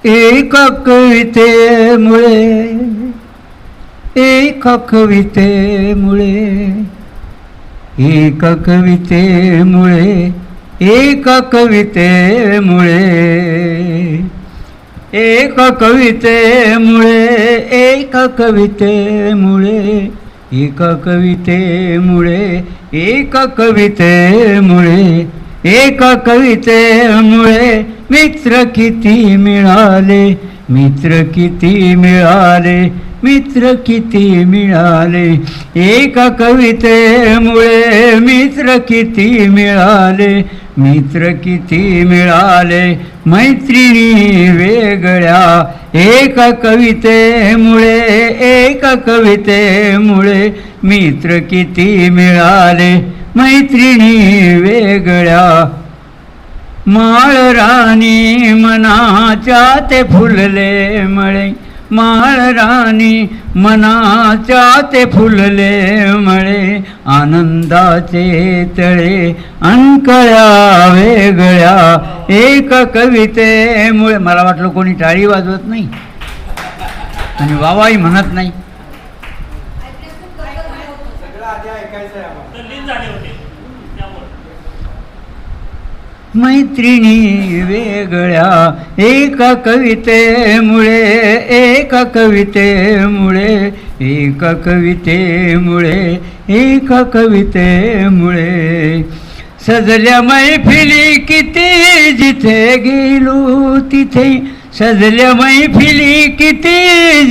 एका कवितेमुळे, एका कवितेमुळे, एका कवितेमुळे, एका कवितेमुळे, एका कवितेमुळे, एका कवितेमुळे, एका कवितेमुळे, एका कवितेमुळे, एका कवितेमुळे मित्र किती मिळाले, मित्र किती मिळाले, मित्र किती मिळाले, एका कवितेमुळे मित्र किती मिळाले, मित्र किती मिळाले, मैत्रिणी वेगळ्या, एका कवितेमुळे, एका कवितेमुळे मित्र किती मिळाले, मैत्रिणी वेगळ्या. माळ राणी मनाच्या ते फुलले मळे, माळ राणी मनाच्या ते फुलले मळे, आनंदाचे तळे अंकळ्या वेगळ्या, एका कवितेमुळे. मला वाटलं कोणी टाळी वाजवत नाही आणि वावाही म्हणत नाही. मैत्रिणी वेगळ्या, एका कवितेमुळे, एका कवितेमुळे, एका कवितेमुळे, एका कवितेमुळे. सजल्या मैफिली किती जिथे गेलो तिथे, सजल्या मैफिली किती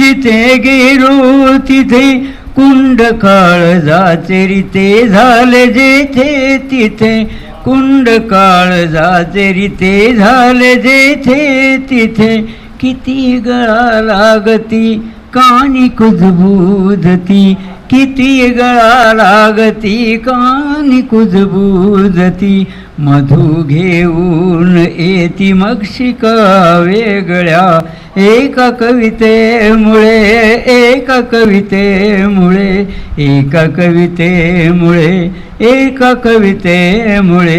जिथे गेलो तिथे, कुंड काळजाचे रीते झाले जेथे तिथे, कुंड काळजाचे रीते झाले जेथे तिथे, किती गळा लागती कानी कुजबुजती, किती गळा लागती कानी कुजबुजती, मधु घेऊन येती मक्षिका वेगळ्या, एका कवितेमुळे, एका कवितेमुळे, एका कवितेमुळे, एका कवितेमुळे.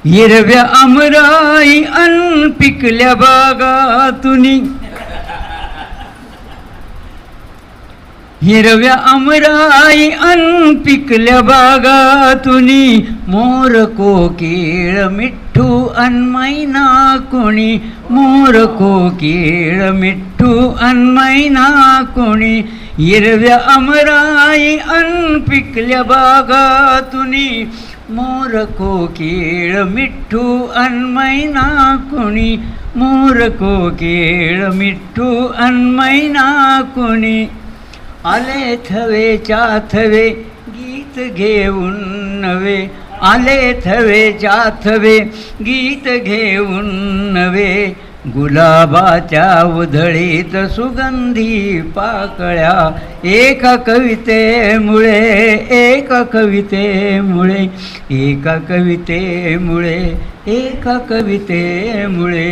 हिरव्या आमराई अन पिकल्या बागातुनी, हिरव्या आमराई अन पिकल्या बागातुनी, मोर कोकिळ मिठ्ठू अन मैना कोणी, मोर कोकिळ मिठ्ठू अन मैना कोणी, हिरव्या आमराई अन पिकल्या बागातुनी, मोर कोकिळ मिठ्ठू अन मैना कोणी, मोर कोकिळ मिठ्ठू अन मैना कोणी. आले थवेच्या थवे गीत घेऊन नवे, आले थवेच्या थवे गीत घेऊन नवे, गुलाबाच्या उधळीत सुगंधी पाकळ्या, एका कवितेमुळे, एका कवितेमुळे, एका कवितेमुळे, एका कवितेमुळे.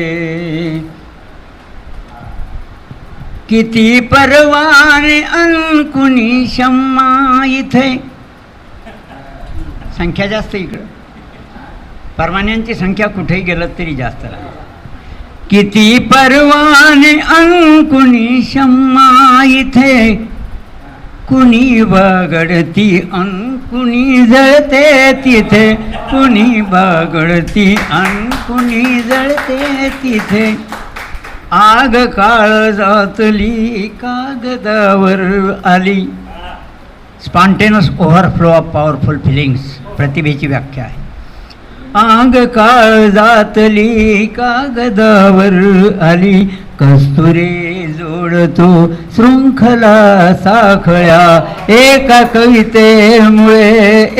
किती परवाने अन कुणी शम्मा इथे, संख्या जास्त इकडं, परवान्यांची संख्या कुठेही गेलं तरी जास्त लागेल. किती परवाने अन कुणी शम्मा इथे, कुणी बागडती अन कुणी जळते तिथे, कुणी बागडती अन कुणी जळते तिथे, आग काळजातली कागदावर आली. स्पॉन्टेनस ओव्हरफ्लो ऑफ पॉवरफुल फिलिंग्स प्रतिभेची व्याख्या आहे. आग काळजातली कागदावर आली, कस्तुरे जोडतो शृंखला साखळ्या, एका कवितेमुळे,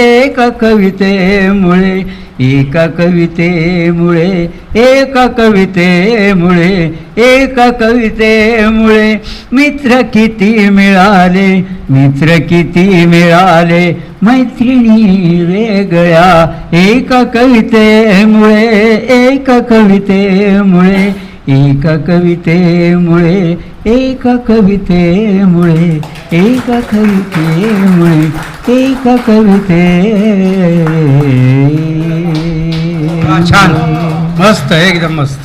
एका कवितेमुळे, एका कवितेमुळे, एका कवितेमुळे, एका कवितेमुळे मित्र किती मिळाले, मित्र किती मिळाले, मैत्रिणी वेगळ्या, एका कवितेमुळे, एका कवितेमुळे, एका कवितेमुळे, एका कवितेमुळे, एका कवितेमुळे, एका कविते. छान, मस्त, एकदम मस्त.